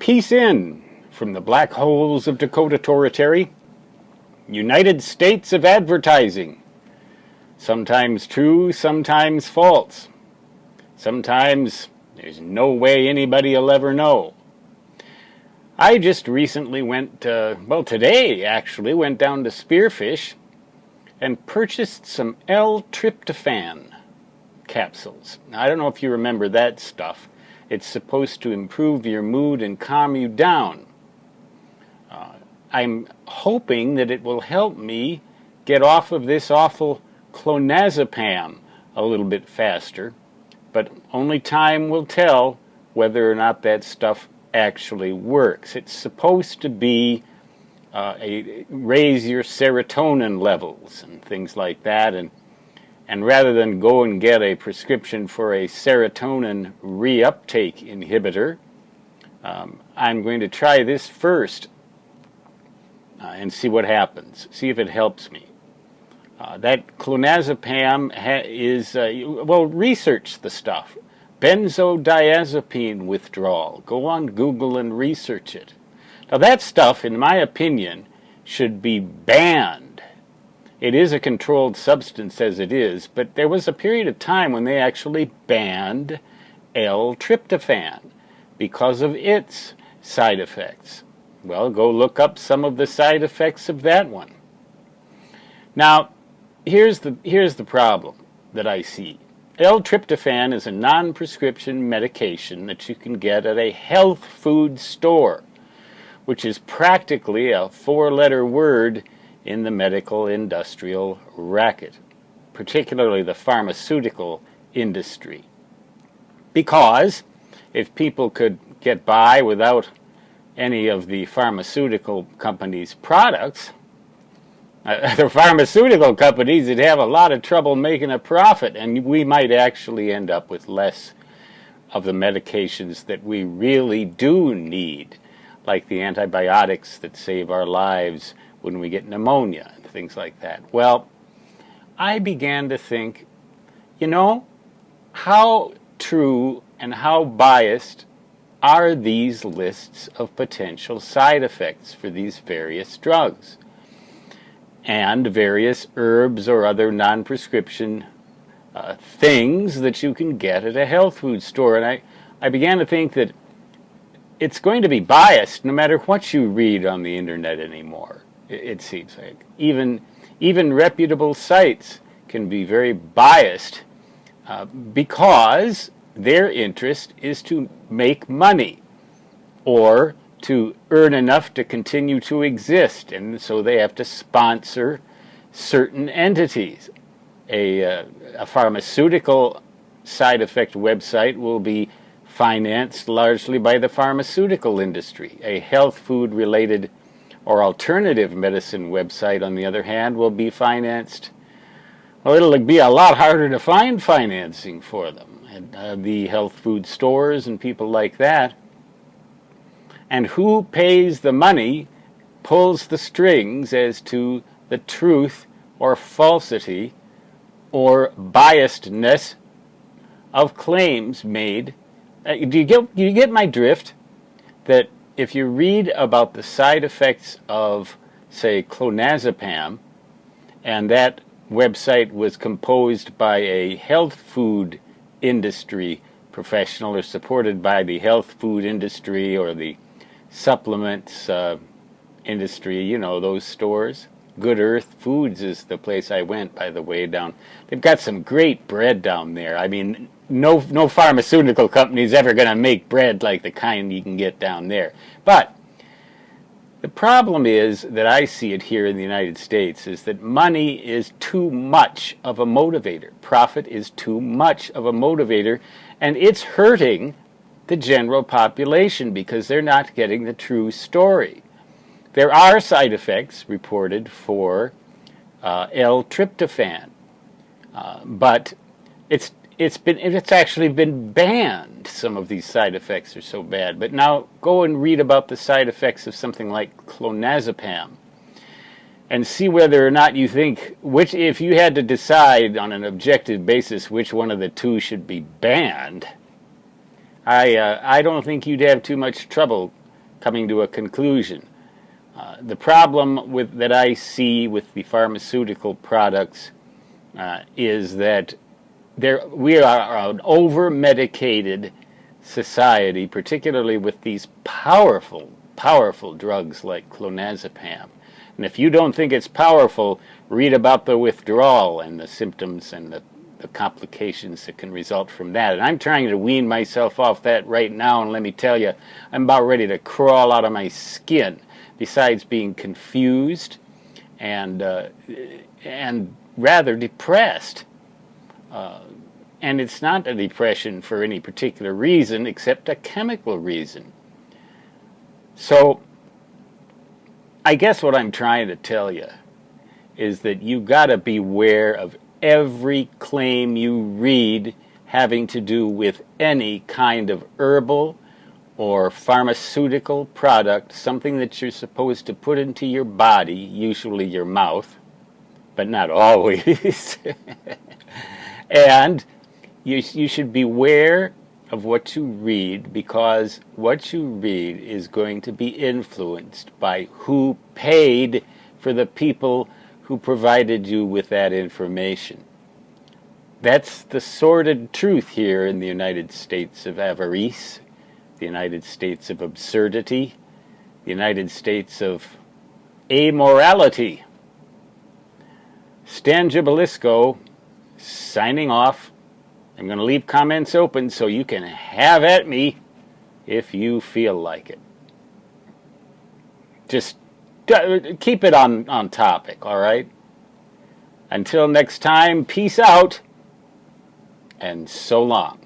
Peace in from the black holes of Dakota Territory, United States of advertising. Sometimes true, sometimes false. Sometimes there's no way anybody will ever know. I just recently today actually, went down to Spearfish and purchased some L-tryptophan capsules. Now, I don't know if you remember that stuff. It's supposed to improve your mood and calm you down. I'm hoping that it will help me get off of this awful clonazepam a little bit faster, but only time will tell whether or not that stuff actually works. It's supposed to be raise your serotonin levels and things like that, and rather than go and get a prescription for a serotonin reuptake inhibitor, I'm going to try this first and see what happens, see if it helps me. That clonazepam is, research the stuff. Benzodiazepine withdrawal. Go on Google and research it. Now that stuff, in my opinion, should be banned. It is a controlled substance as it is, but there was a period of time when they actually banned L-tryptophan because of its side effects. Well, go look up some of the side effects of that one. Now, here's the problem that I see. L-tryptophan is a non-prescription medication that you can get at a health food store, which is practically a four-letter word in the medical industrial racket, particularly the pharmaceutical industry. Because if people could get by without any of the pharmaceutical companies' products, the pharmaceutical companies would have a lot of trouble making a profit, and we might actually end up with less of the medications that we really do need, like the antibiotics that save our lives when we get pneumonia and things like that. Well, I began to think, how true and how biased are these lists of potential side effects for these various drugs and various herbs or other non-prescription things that you can get at a health food store. And I began to think that it's going to be biased no matter what you read on the internet anymore. It seems like even reputable sites can be very biased because their interest is to make money or to earn enough to continue to exist, and so they have to sponsor certain entities. A pharmaceutical side effect website will be financed largely by the pharmaceutical industry. A health food related or alternative medicine website, on the other hand, will be financed. Well, it'll be a lot harder to find financing for them. And the health food stores and people like that. And who pays the money pulls the strings as to the truth or falsity or biasedness of claims made. Do you get my drift? That if you read about the side effects of, say, clonazepam, and that website was composed by a health food industry professional or supported by the health food industry or the supplements industry, those stores. Good Earth Foods is the place I went, by the way, down. They've got some great bread down there. I mean, no pharmaceutical company is ever going to make bread like the kind you can get down there. But the problem is that I see it here in the United States is that money is too much of a motivator. Profit is too much of a motivator, and it's hurting the general population because they're not getting the true story. There are side effects reported for L-tryptophan, but it's actually been banned. Some of these side effects are so bad. But now go and read about the side effects of something like clonazepam and see whether or not you think, if you had to decide on an objective basis which one of the two should be banned, I don't think you'd have too much trouble coming to a conclusion. The problem that I see with the pharmaceutical products is that we are an over-medicated society, particularly with these powerful drugs like clonazepam. And if you don't think it's powerful, read about the withdrawal and the symptoms and the complications that can result from that. And I'm trying to wean myself off that right now, and let me tell you, I'm about ready to crawl out of my skin, besides being confused and rather depressed. And it's not a depression for any particular reason except a chemical reason. So I guess what I'm trying to tell you is that you got to beware of every claim you read having to do with any kind of herbal or pharmaceutical product, something that you're supposed to put into your body, usually your mouth, but not always. And you should beware of what you read, because what you read is going to be influenced by who paid for the people who provided you with that information. That's the sordid truth here in the United States of avarice, the United States of absurdity, the United States of amorality. Stan Gibilisco, signing off. I'm going to leave comments open so you can have at me if you feel like it. Just keep it on topic, all right? Until next time, peace out, and so long.